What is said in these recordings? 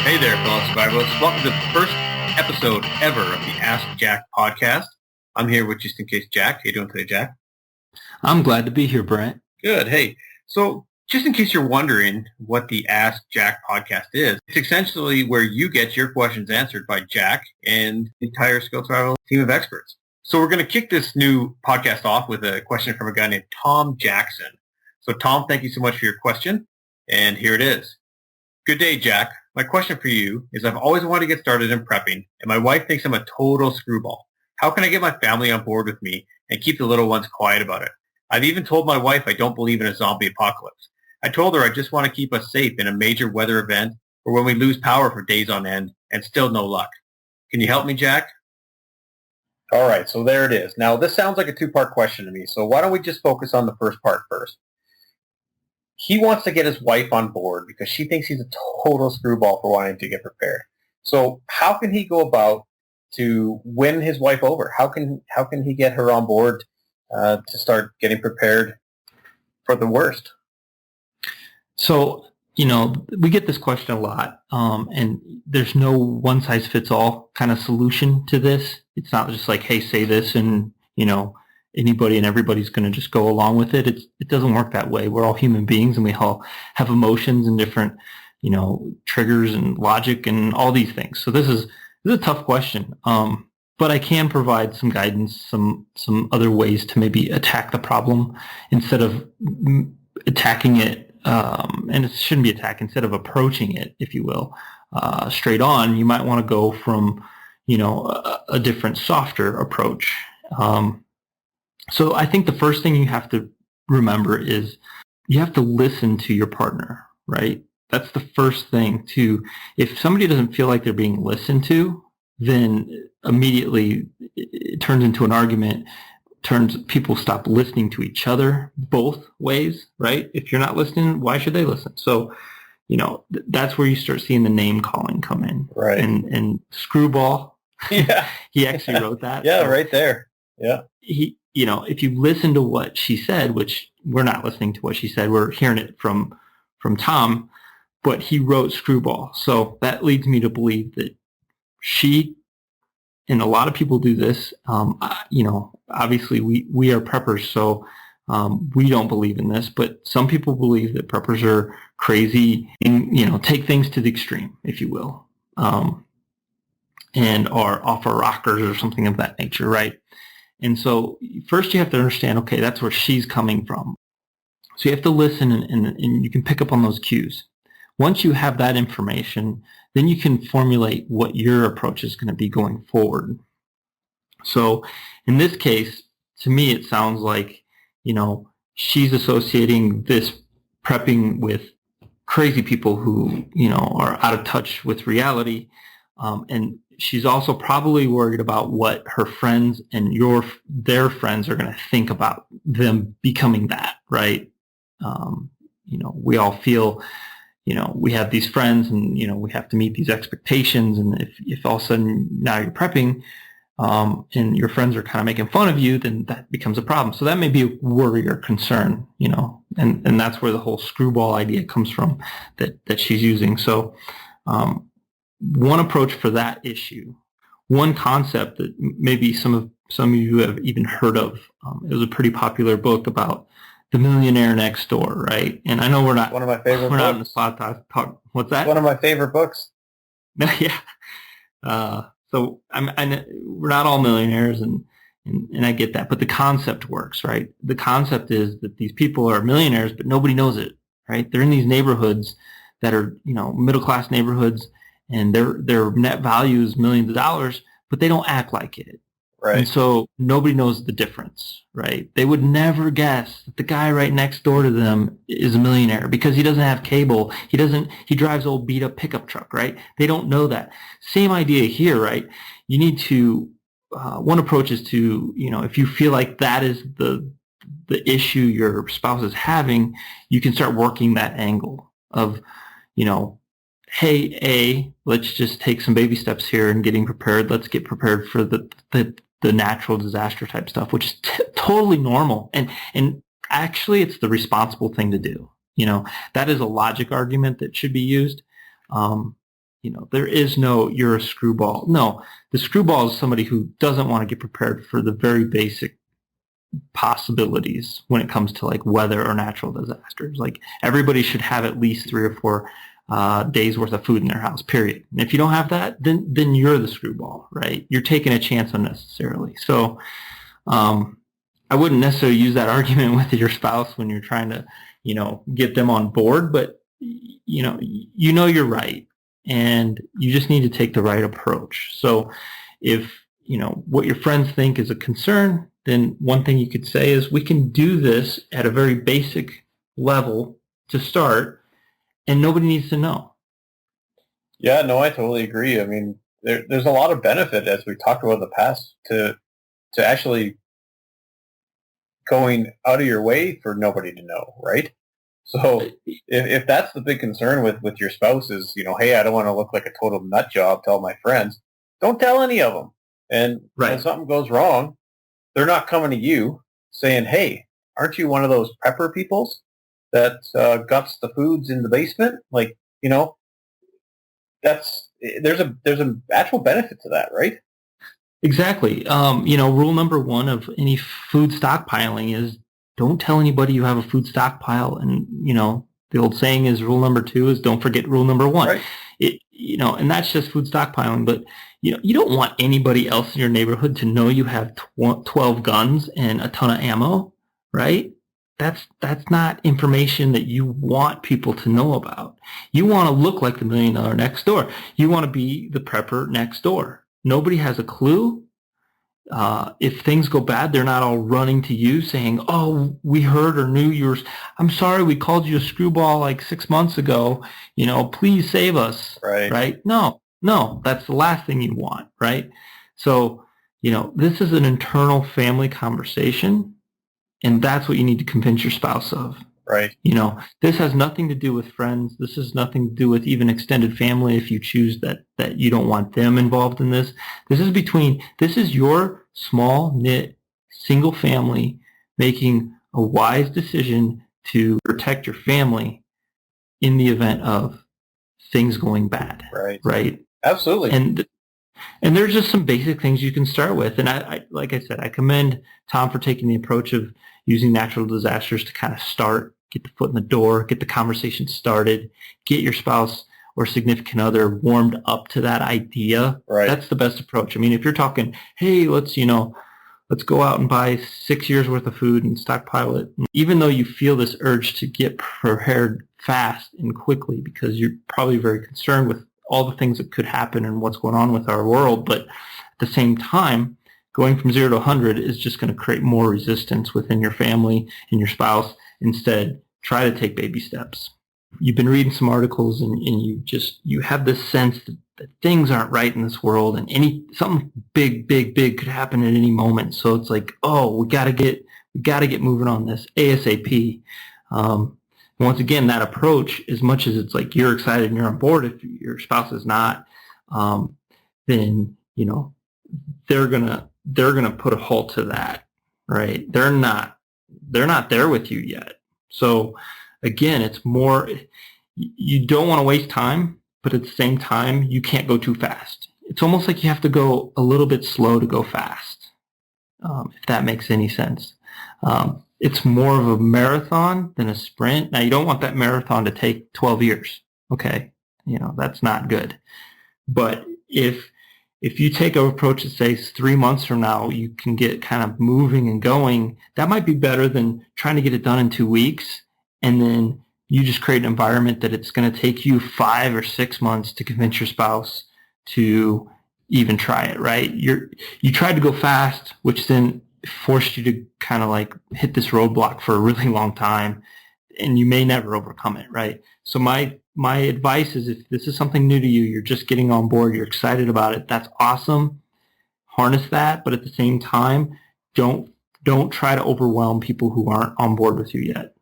Hey there, fellow survivalists. Welcome to the first episode ever of the Ask Jack podcast. I'm here with Just In Case Jack. How you doing today, Jack? I'm glad to be here, Brent. Good. Hey, so just in case you're wondering what the Ask Jack podcast is, it's essentially where you get your questions answered by Jack and the entire Skill Survival team of experts. So we're going to kick this new podcast off with a question from a guy named Tom Jackson. So Tom, thank you so much for your question. And here it is. Good day, Jack. My question for you is I've always wanted to get started in prepping, and my wife thinks I'm a total screwball. How can I get my family on board with me and keep the little ones quiet about it? I've even told my wife I don't believe in a zombie apocalypse. I told her I just want to keep us safe in a major weather event or when we lose power for days on end and still no luck. Can you help me, Jack? All right, so there it is. Now, this sounds like a two-part question to me, so why don't we just focus on the first part first? He wants to get his wife on board because she thinks he's a total screwball for wanting to get prepared. So how can he go about to win his wife over? How can he get her on board to start getting prepared for the worst? So, we get this question a lot, and there's no one-size-fits-all kind of solution to this. It's not just like, hey, say this, and, anybody and everybody's going to just go along with it. It doesn't work that way. We're all human beings, and we all have emotions and different, triggers and logic and all these things. So this is a tough question. But I can provide some guidance, some other ways to maybe attack the problem instead of attacking it. And it shouldn't be attacked. Instead of approaching it, if you will, straight on, you might want to go from, a different, softer approach. So I think the first thing you have to remember is you have to listen to your partner, right? That's the first thing if somebody doesn't feel like they're being listened to, then immediately it turns into an argument, people stop listening to each other both ways, right? If you're not listening, why should they listen? So, that's where you start seeing the name calling come in. Right. And Screwball, yeah, he actually wrote that. Yeah, so right there. Yeah. If you listen to what she said, which we're not listening to what she said, we're hearing it from Tom, but he wrote Screwball. So that leads me to believe that she, and a lot of people do this, obviously we are preppers, so we don't believe in this, but some people believe that preppers are crazy and, take things to the extreme, if you will, and are off our rockers or something of that nature, right? And so first you have to understand, okay, that's where she's coming from. So you have to listen and you can pick up on those cues. Once you have that information, then you can formulate what your approach is going to be going forward. So in this case, to me, it sounds like, she's associating this prepping with crazy people who, are out of touch with reality. And she's also probably worried about what her friends and their friends are going to think about them becoming that, right? We all feel, we have these friends and, we have to meet these expectations. And if all of a sudden now you're prepping and your friends are kind of making fun of you, then that becomes a problem. So that may be a worry or concern, and that's where the whole screwball idea comes from that she's using. So one approach for that issue, one concept that maybe some of you have even heard of, it was a pretty popular book about the millionaire next door, right? And I know we're not one of my favorite books. Not on the spot talk. What's that? One of my favorite books. Yeah. So we're not all millionaires, and I get that, but the concept works, right? The concept is that these people are millionaires, but nobody knows it, right? They're in these neighborhoods that are, middle class neighborhoods, and their net value is millions of dollars, but they don't act like it. Right. And so nobody knows the difference, right? They would never guess that the guy right next door to them is a millionaire because he doesn't have cable. He drives old beat up pickup truck, right? They don't know that. Same idea here, right? You need to, one approach is to, if you feel like that is the issue your spouse is having, you can start working that angle of, hey, let's just take some baby steps here in getting prepared. Let's get prepared for the natural disaster type stuff, which is totally normal. And actually, it's the responsible thing to do. That is a logic argument that should be used. There is no, you're a screwball. No, the screwball is somebody who doesn't want to get prepared for the very basic possibilities when it comes to like weather or natural disasters. Like everybody should have at least 3 or 4 days worth of food in their house, period. And if you don't have that, then you're the screwball, right? You're taking a chance unnecessarily. So I wouldn't necessarily use that argument with your spouse when you're trying to, get them on board, but you're right. And you just need to take the right approach. So if, what your friends think is a concern, then one thing you could say is we can do this at a very basic level to start, and nobody needs to know. Yeah, no, I totally agree. I mean, there's a lot of benefit, as we talked about in the past, to actually going out of your way for nobody to know, right? So if that's the big concern with your spouse is, hey, I don't want to look like a total nut job to all my friends, don't tell any of them. And when something goes wrong, they're not coming to you saying, hey, aren't you one of those prepper peoples that guts the foods in the basement? Like, there's an actual benefit to that, right? Exactly. Rule number 1 of any food stockpiling is don't tell anybody you have a food stockpile. And, the old saying is rule number 2 is don't forget rule number 1. Right. And that's just food stockpiling. But, you don't want anybody else in your neighborhood to know you have 12 guns and a ton of ammo, right? That's not information that you want people to know about. You want to look like the $1 million next door. You want to be the prepper next door. Nobody has a clue. If things go bad, they're not all running to you saying, oh, we heard or knew I'm sorry, we called you a screwball like 6 months ago. Please save us. Right? No, that's the last thing you want, right? So, this is an internal family conversation, and that's what you need to convince your spouse of. Right. This has nothing to do with friends. This has nothing to do with even extended family if you choose that you don't want them involved in this. This is your small knit single family making a wise decision to protect your family in the event of things going bad. Right. Absolutely. And there's just some basic things you can start with. And I like I said, I commend Tom for taking the approach of using natural disasters to kind of start, get the foot in the door, get the conversation started, get your spouse or significant other warmed up to that idea. Right. That's the best approach. I mean, if you're talking, hey, let's go out and buy 6 years worth of food and stockpile it, even though you feel this urge to get prepared fast and quickly because you're probably very concerned with all the things that could happen and what's going on with our world, but at the same time, going from 0 to 100 is just going to create more resistance within your family and your spouse. Instead, try to take baby steps. You've been reading some articles and you have this sense that things aren't right in this world and something big could happen at any moment. So it's like, oh, we got to get moving on this ASAP. Once again, that approach, as much as it's like you're excited and you're on board, if your spouse is not, then they're gonna put a halt to that, right? They're not there with you yet. So again, it's more, you don't want to waste time, but at the same time, you can't go too fast. It's almost like you have to go a little bit slow to go fast, if that makes any sense. It's more of a marathon than a sprint. Now, you don't want that marathon to take 12 years, okay? That's not good. But if you take an approach that says 3 months from now, you can get kind of moving and going, that might be better than trying to get it done in 2 weeks, and then you just create an environment that it's going to take you 5 or 6 months to convince your spouse to even try it, right? You tried to go fast, which then forced you to kind of like hit this roadblock for a really long time, and you may never overcome it, right? So my advice is, if this is something new to you, you're just getting on board, you're excited about it, that's awesome. Harness that, but at the same time, don't try to overwhelm people who aren't on board with you yet.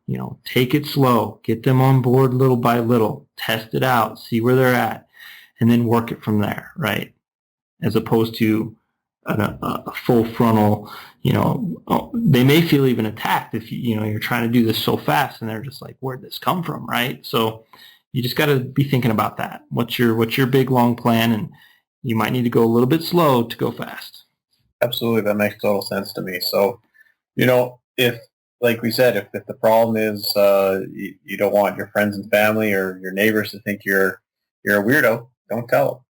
Take it slow, get them on board little by little, test it out, see where they're at, and then work it from there, right? As opposed to a full frontal, they may feel even attacked if you're trying to do this so fast, and they're just like, where'd this come from, right? So you just got to be thinking about that. What's your big long plan, and you might need to go a little bit slow to go fast. Absolutely, that makes total sense to me. So, if, like we said, if the problem is you don't want your friends and family or your neighbors to think you're a weirdo, don't tell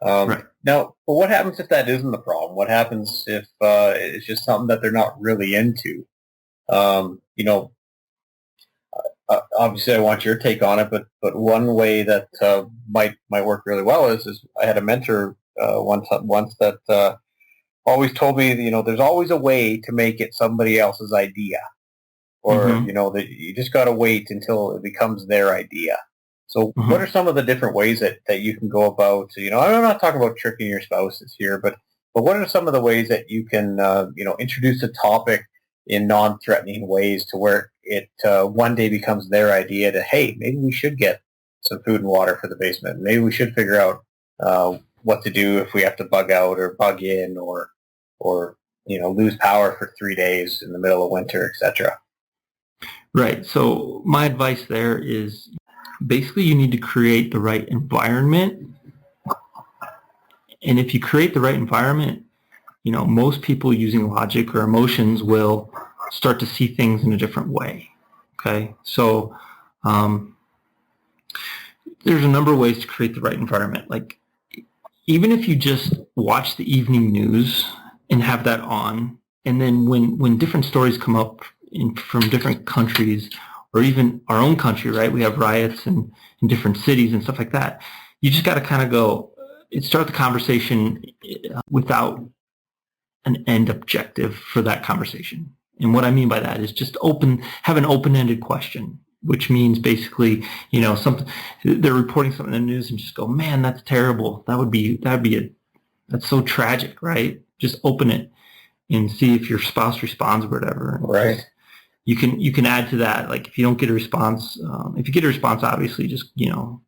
them. Right. Now, but what happens if that isn't the problem? What happens if it's just something that they're not really into? Obviously, I want your take on it, but one way that might work really well is I had a mentor once that always told me, there's always a way to make it somebody else's idea, or that you just got to wait until it becomes their idea. So, what are some of the different ways that you can go about? I'm not talking about tricking your spouses here, but what are some of the ways that you can introduce a topic in non-threatening ways to where it one day becomes their idea to, hey, maybe we should get some food and water for the basement. Maybe we should figure out what to do if we have to bug out or bug in or lose power for 3 days in the middle of winter, etc. Right. So my advice there is basically you need to create the right environment. And if you create the right environment, most people using logic or emotions will start to see things in a different way. Okay. So there's a number of ways to create the right environment. Like, even if you just watch the evening news and have that on, and then when different stories come up from different countries, or even our own country, right? We have riots in different cities and stuff like that. You just got to kind of go, start the conversation without an end objective for that conversation. And what I mean by that is just have an open-ended question, which means basically, something they're reporting something in the news and just go, man, that's terrible. That's so tragic, right? Just open it and see if your spouse responds or whatever. Right. You can add to that. Like, if you don't get a response, if you get a response, obviously just,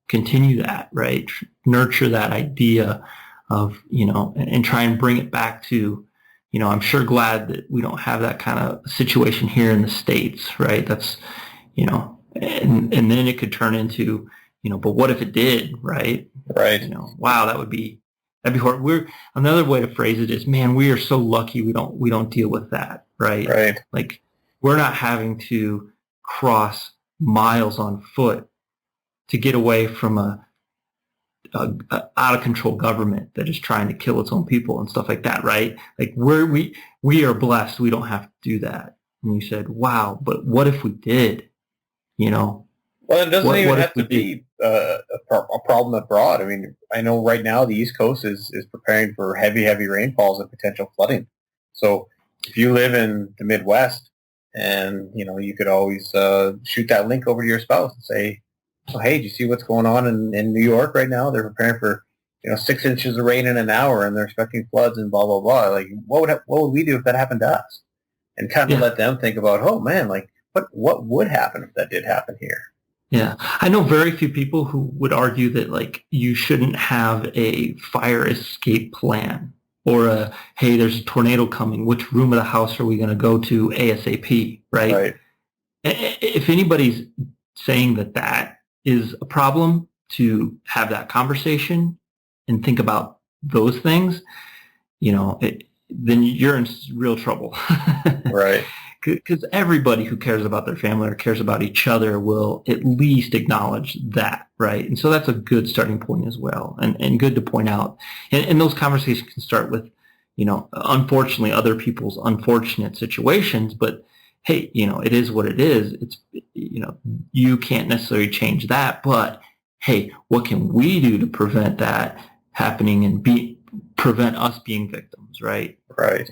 continue that, right? Nurture that idea of, and try and bring it back to, I'm sure glad that we don't have that kind of situation here in the States, right? That's, and then it could turn into, but what if it did, right? Right. Wow, that'd be horrible. Another way to phrase it is, man, we are so lucky we don't deal with that, right? Right. Like, we're not having to cross miles on foot to get away from a out of control government that is trying to kill its own people and stuff like that, right? Like, we are blessed. We don't have to do that. And you said, wow, but what if we did? Well, it doesn't even have to be a problem abroad. I mean, I know right now the East Coast is preparing for heavy rainfalls and potential flooding. So if you live in the Midwest, and you could always shoot that link over to your spouse and say, oh, hey, do you see what's going on in New York right now? They're preparing for 6 inches of rain in an hour, and they're expecting floods and blah blah blah. Like, what would we do if that happened to us? And kind of let them think about, oh man, like what would happen if that did happen here? Yeah, I know very few people who would argue that, like, you shouldn't have a fire escape plan, or hey, there's a tornado coming. Which room of the house are we going to go to ASAP? Right. Right. If anybody's saying that is a problem, to have that conversation and think about those things, then you're in real trouble. Right. Because everybody who cares about their family or cares about each other will at least acknowledge that, right? And so that's a good starting point as well, and good to point out. And those conversations can start with, unfortunately, other people's unfortunate situations, but hey, it is what it is. It's, you can't necessarily change that, but hey, what can we do to prevent that happening and prevent us being victims, right? Right.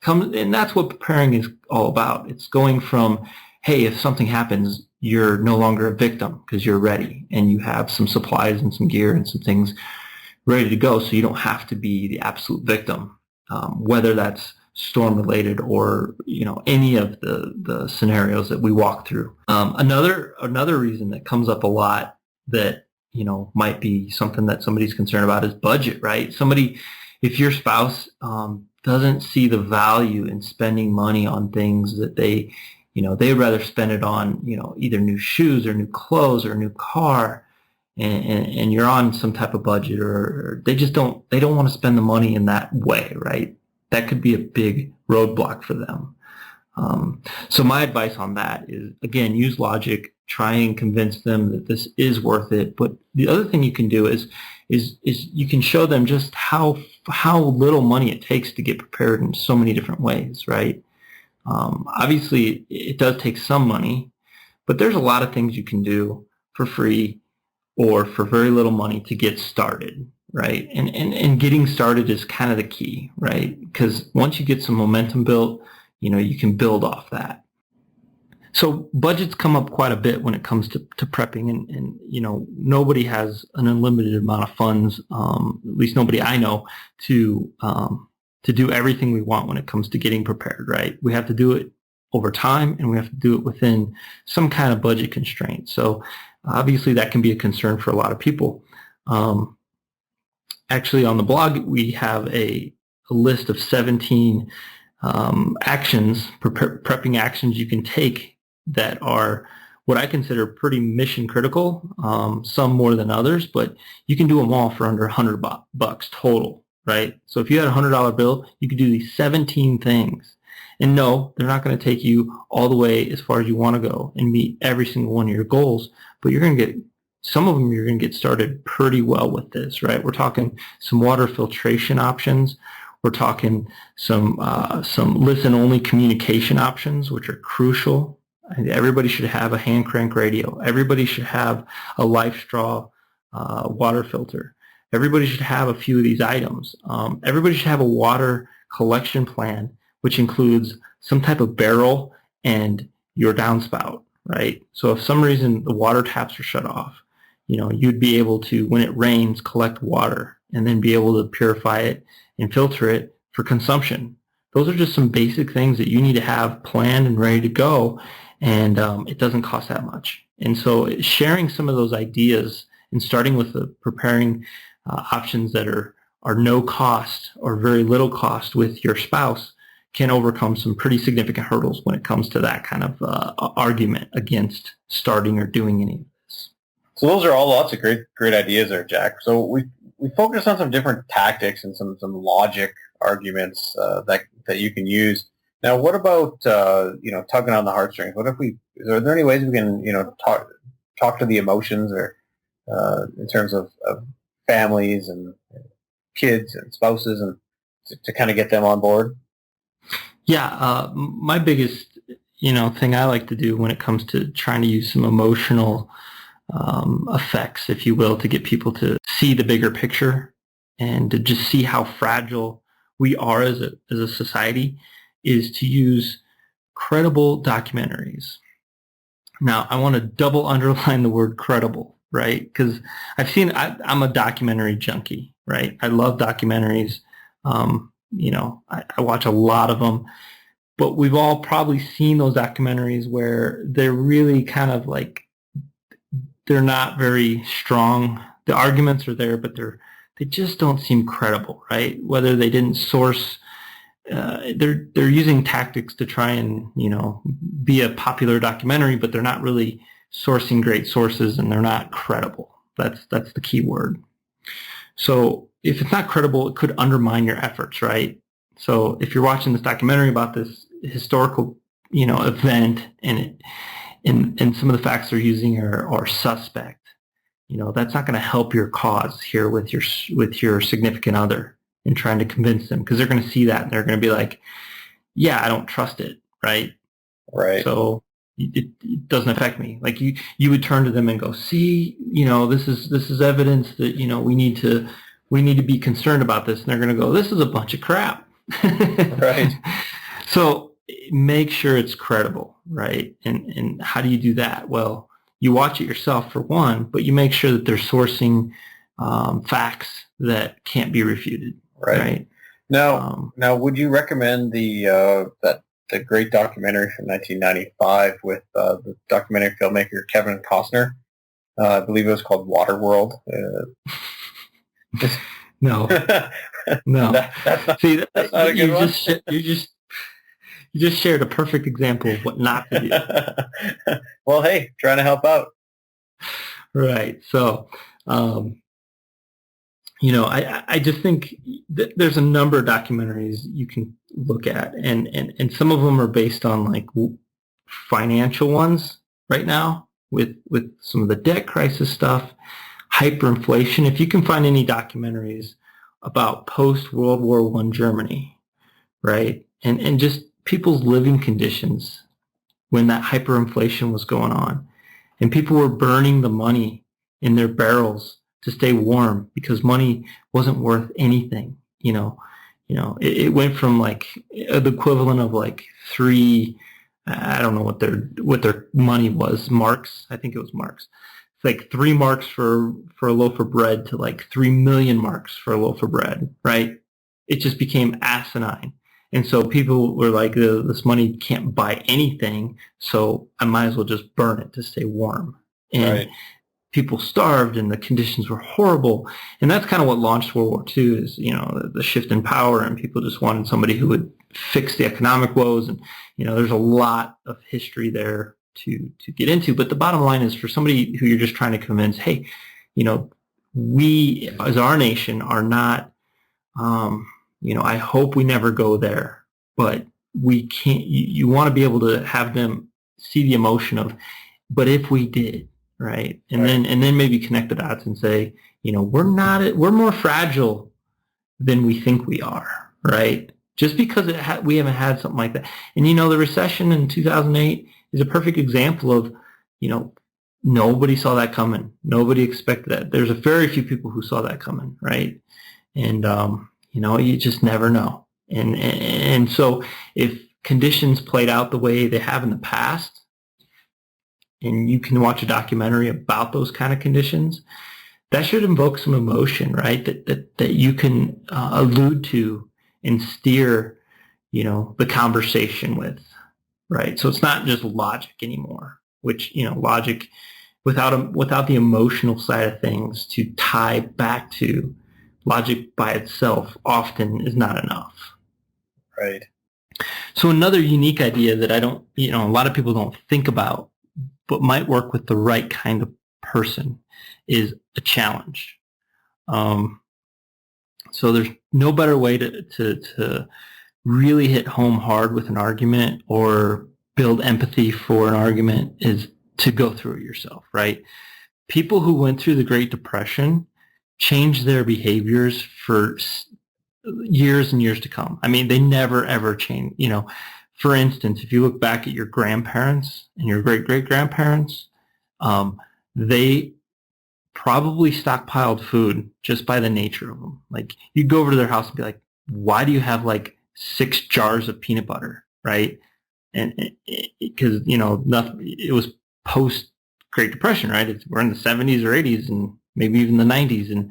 And that's what preparing is all about. It's going from, hey, if something happens, you're no longer a victim because you're ready and you have some supplies and some gear and some things ready to go, so you don't have to be the absolute victim, whether that's storm related or any of the scenarios that we walk through. Another reason that comes up a lot that might be something that somebody's concerned about is budget, right? If your spouse doesn't see the value in spending money on things that they'd rather spend it on, either new shoes or new clothes or a new car, and you're on some type of budget, or they don't want to spend the money in that way, right? That could be a big roadblock for them. So my advice on that is, again, use logic, try and convince them that this is worth it. But the other thing you can do is you can show them just how little money it takes to get prepared in so many different ways, right? Obviously, it does take some money, but there's a lot of things you can do for free or for very little money to get started, right? And getting started is kind of the key, right? Because once you get some momentum built, you can build off that. So budgets come up quite a bit when it comes to prepping, and nobody has an unlimited amount of funds, at least nobody I know, to do everything we want when it comes to getting prepared, right? We have to do it over time, and we have to do it within some kind of budget constraint. So obviously that can be a concern for a lot of people. Actually, on the blog, we have a list of 17 actions, prepping actions you can take that are what I consider pretty mission critical, some more than others, but you can do them all for under $100 total, right? So if you had a $100 bill, you could do these 17 things. And no, they're not going to take you all the way as far as you want to go and meet every single one of your goals, but you're going to get some of them, you're going to get started pretty well with this, right? We're talking some water filtration options. We're talking some listen-only communication options, which are crucial. Everybody should have a hand crank radio. Everybody should have a Life Straw water filter. Everybody should have a few of these items. Everybody should have a water collection plan, which includes some type of barrel and your downspout, right? So if for some reason the water taps are shut off, you'd be able to, when it rains, collect water and then be able to purify it and filter it for consumption. Those are just some basic things that you need to have planned and ready to go, and it doesn't cost that much. And so sharing some of those ideas and starting with the preparing options that are no cost or very little cost with your spouse can overcome some pretty significant hurdles when it comes to that kind of argument against starting or doing any of this. So those are all lots of great ideas there, Jack. So we focused on some different tactics and some logic arguments that you can use. Now, what about tugging on the heartstrings? Are there any ways we can talk to the emotions, or in terms of families and kids and spouses, and to kind of get them on board? Yeah, my biggest thing I like to do when it comes to trying to use some emotional effects, if you will, to get people to see the bigger picture and to just see how fragile we are as a society, is to use credible documentaries. Now, I want to double underline the word credible, right? Because I'm a documentary junkie, right? I love documentaries. I watch a lot of them, but we've all probably seen those documentaries where they're really kind of like, they're not very strong. The arguments are there, but they just don't seem credible, right? Whether they didn't source, they're using tactics to try and be a popular documentary, but they're not really sourcing great sources, and they're not credible. That's the key word. So if it's not credible, it could undermine your efforts, right? So if you're watching this documentary about this historical event, and some of the facts they're using are suspect, that's not going to help your cause here with your significant other in trying to convince them, because they're going to see that and they're going to be like, yeah, I don't trust it, right? Right. So it doesn't affect me. Like you would turn to them and go, see, this is evidence that we need to be concerned about this, and they're going to go, this is a bunch of crap. Right. So make sure it's credible, right? And how do you do that? Well, you watch it yourself for one, but you make sure that they're sourcing facts that can't be refuted. Right. Now, would you recommend the great documentary from 1995 with the documentary filmmaker Kevin Costner? I believe it was called Waterworld. No. See, that's not a good one. You just shared a perfect example of what not to do. Well, hey, trying to help out. Right. So I just think there's a number of documentaries you can look at, and some of them are based on like financial ones right now with some of the debt crisis stuff, hyperinflation. If you can find any documentaries about post-World War I Germany, right, and just people's living conditions when that hyperinflation was going on, and people were burning the money in their barrels to stay warm because money wasn't worth anything. It went from like the equivalent of like I don't know what their money was, marks. I think it was marks. It's like 3 marks for a loaf of bread to like 3 million marks for a loaf of bread, right? It just became asinine. And so people were like, this money can't buy anything, so I might as well just burn it to stay warm. And right. People starved and the conditions were horrible. And that's kind of what launched World War II is, the shift in power, and people just wanted somebody who would fix the economic woes. And, there's a lot of history there to get into. But the bottom line is, for somebody who you're just trying to convince, hey, we as our nation are not, I hope we never go there, but we can't, you want to be able to have them see the emotion of, but if we did, right? And then maybe connect the dots and say, we're more fragile than we think we are, right? Just because we haven't had something like that. And, the recession in 2008 is a perfect example of, nobody saw that coming. Nobody expected that. There's a very few people who saw that coming, right? And, you just never know. And so if conditions played out the way they have in the past, and you can watch a documentary about those kind of conditions, that should invoke some emotion, right? That you can allude to and steer, the conversation with, right? So it's not just logic anymore, which, logic without the emotional side of things to tie back to, logic by itself often is not enough. Right. So another unique idea that a lot of people don't think about, but might work with the right kind of person, is a challenge. So there's no better way to really hit home hard with an argument or build empathy for an argument is to go through it yourself, right? People who went through the Great Depression changed their behaviors for years and years to come. I mean, they never, ever change. For instance, if you look back at your grandparents and your great-great-grandparents, they probably stockpiled food just by the nature of them. Like, you'd go over to their house and be like, why do you have like 6 jars of peanut butter, right? And because, it was post Great Depression, right? We're in the 70s or 80s and maybe even the 90s. And,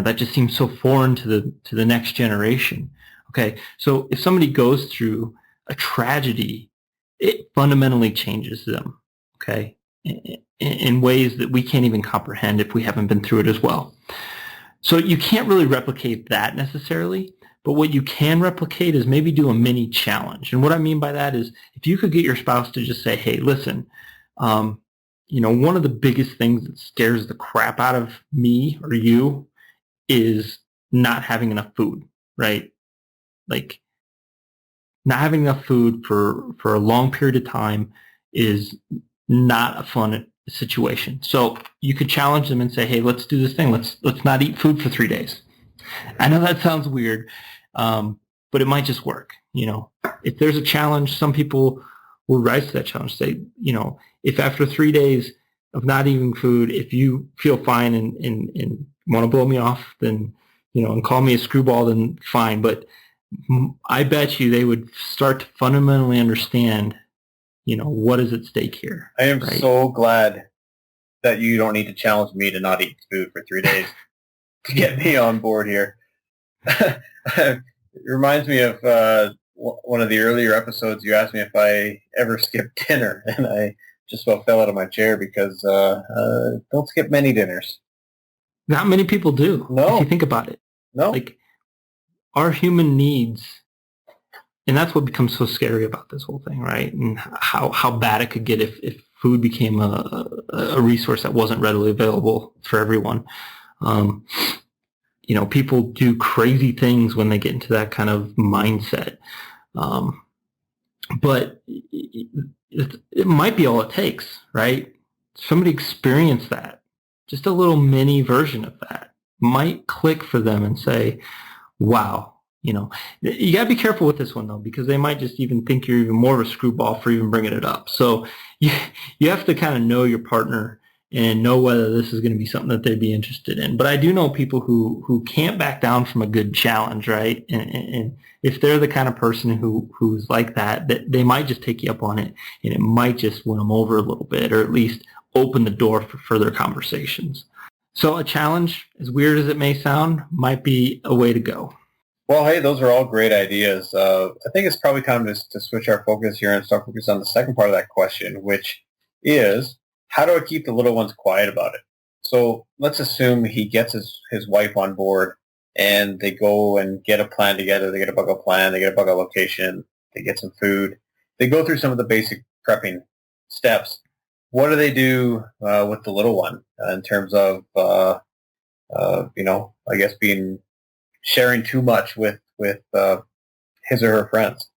that just seems so foreign to the next generation. Okay. So if somebody goes through a tragedy, it fundamentally changes them, okay, in ways that we can't even comprehend if we haven't been through it as well. So you can't really replicate that necessarily, but what you can replicate is maybe do a mini challenge. And what I mean by that is, if you could get your spouse to just say, hey, listen, one of the biggest things that scares the crap out of me or you is not having enough food, right? Like, not having enough food for a long period of time is not a fun situation. So you could challenge them and say, hey, let's do this thing. Let's not eat food for 3 days. I know that sounds weird, but it might just work. If there's a challenge, some people will rise to that challenge. Say, if after 3 days of not eating food, if you feel fine and want to blow me off, then, and call me a screwball, then fine. But I bet you they would start to fundamentally understand, what is at stake here. I am so glad that you don't need to challenge me to not eat food for 3 days to get me on board here. It reminds me of one of the earlier episodes. You asked me if I ever skipped dinner, and I just about fell out of my chair because don't skip many dinners. Not many people do. No. If you think about it. No. Like, our human needs, and that's what becomes so scary about this whole thing, right? And how bad it could get if food became a resource that wasn't readily available for everyone. People do crazy things when they get into that kind of mindset. But it might be all it takes, right? Somebody experience that. Just a little mini version of that might click for them and say, wow. You got to be careful with this one, though, because they might just even think you're even more of a screwball for even bringing it up. So you have to kind of know your partner and know whether this is going to be something that they'd be interested in. But I do know people who can't back down from a good challenge, right? And if they're the kind of person who's like that they might just take you up on it, and it might just win them over a little bit, or at least open the door for further conversations. So a challenge, as weird as it may sound, might be a way to go. Well, hey, those are all great ideas. I think it's probably time to switch our focus here and start focus on the second part of that question, which is, how do I keep the little ones quiet about it? So let's assume he gets his wife on board and they go and get a plan together. They get a bug-out plan. They get a bug-out location. They get some food. They go through some of the basic prepping steps. What do they do with the little one in terms of, I guess sharing too much with his or her friends?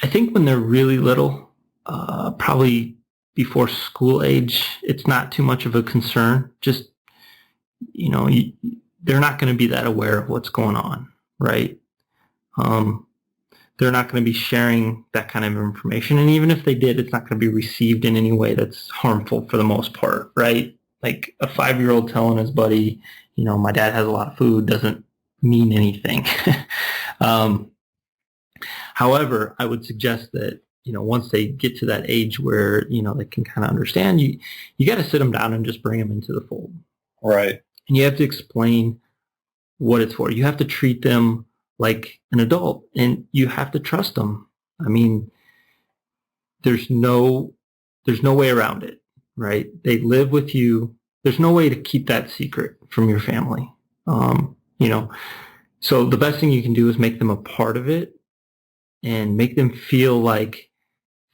I think when they're really little, probably before school age, it's not too much of a concern. Just, they're not going to be that aware of what's going on, right? They're not going to be sharing that kind of information. And even if they did, it's not going to be received in any way that's harmful for the most part, right? Like a 5-year-old telling his buddy, my dad has a lot of food, doesn't mean anything. However, I would suggest that, once they get to that age where, they can kind of understand, you got to sit them down and just bring them into the fold. Right. And you have to explain what it's for. You have to treat them like an adult, and you have to trust them. I mean, there's no way around it, right? They live with you. There's no way to keep that secret from your family. So the best thing you can do is make them a part of it and make them feel like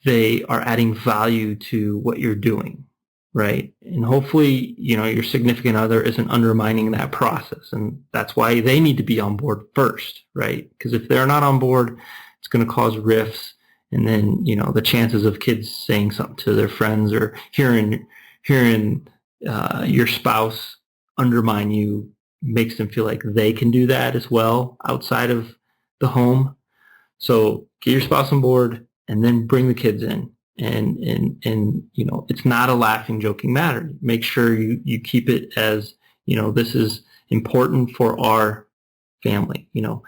they are adding value to what you're doing, right? And hopefully, your significant other isn't undermining that process. And that's why they need to be on board first, right? Because if they're not on board, it's going to cause rifts. And then, the chances of kids saying something to their friends or hearing your spouse undermine you makes them feel like they can do that as well outside of the home. So get your spouse on board and then bring the kids in. And it's not a laughing, joking matter. Make sure you keep it as, this is important for our family. You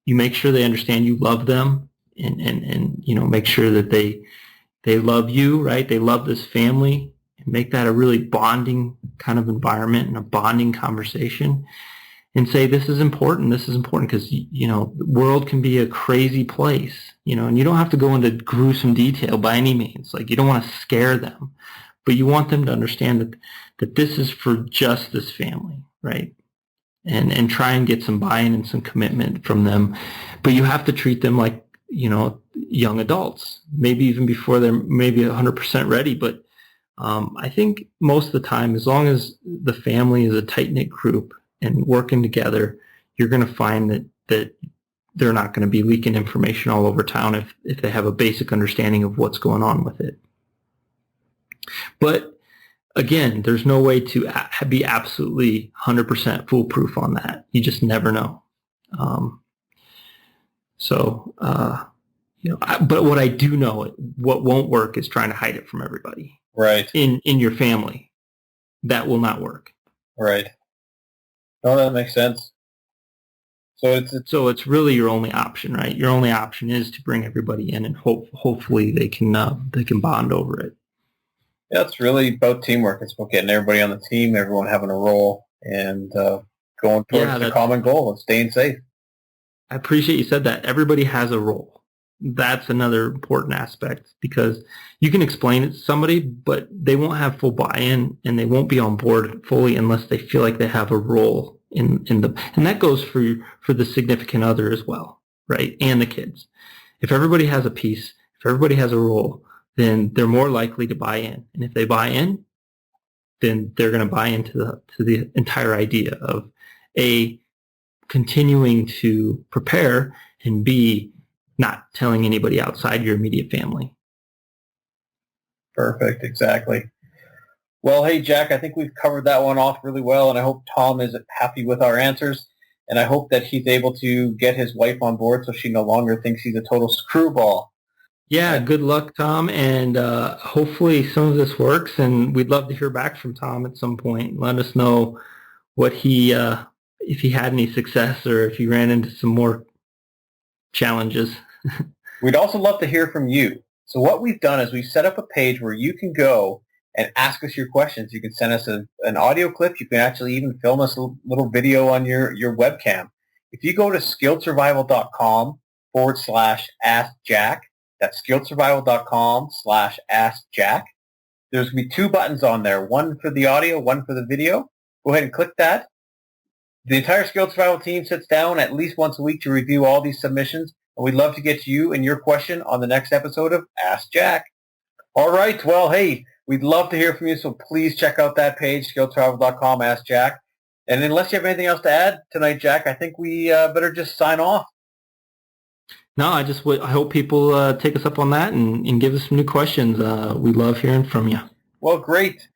make sure they understand you love them and make sure that they love you, right? They love this family, and make that a really bonding kind of environment and a bonding conversation, and say, this is important because, the world can be a crazy place, and you don't have to go into gruesome detail by any means. Like, you don't want to scare them, but you want them to understand that this is for just this family, right? And try and get some buy-in and some commitment from them. But you have to treat them like, young adults, maybe even before they're maybe 100% ready. But I think most of the time, as long as the family is a tight-knit group and working together, you're going to find that they're not going to be leaking information all over town if they have a basic understanding of what's going on with it. But again, there's no way to be absolutely 100% foolproof on that. You just never know. But what I do know, what won't work is trying to hide it from everybody. Right. In your family. That will not work. Right. No, that makes sense. So it's really your only option, right? Your only option is to bring everybody in, and hopefully they can bond over it. Yeah, it's really about teamwork. It's about getting everybody on the team, everyone having a role, and going towards the common goal of staying safe. I appreciate you said that. Everybody has a role. That's another important aspect, because you can explain it to somebody, but they won't have full buy-in and they won't be on board fully unless they feel like they have a role and that goes for the significant other as well, right? And the kids. If everybody has a piece, if everybody has a role, then they're more likely to buy in. And if they buy in, then they're going to buy into the entire idea of A, continuing to prepare, and B, not telling anybody outside your immediate family. Perfect, exactly. Well, hey, Jack, I think we've covered that one off really well, and I hope Tom is happy with our answers, and I hope that he's able to get his wife on board so she no longer thinks he's a total screwball. Yeah, good luck, Tom, and hopefully some of this works, and we'd love to hear back from Tom at some point. Let us know what he, if he had any success or if he ran into some more challenges. We'd also love to hear from you. So what we've done is we've set up a page where you can go and ask us your questions. You can send us an audio clip. You can actually even film us a little video on your webcam. If you go to skilledsurvival.com/askjack, that's skilledsurvival.com/askjack. There's going to be two buttons on there, one for the audio, one for the video. Go ahead and click that. The entire Skilled Survival team sits down at least once a week to review all these submissions, and we'd love to get you and your question on the next episode of Ask Jack. All right. Well, hey, we'd love to hear from you, so please check out that page, skilledsurvival.com/askjack. And unless you have anything else to add tonight, Jack, I think we better just sign off. No, I hope people take us up on that and give us some new questions. We love hearing from you. Well, great.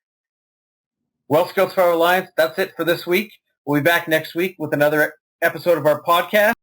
Well, Skilled Survival Alliance, that's it for this week. We'll be back next week with another episode of our podcast.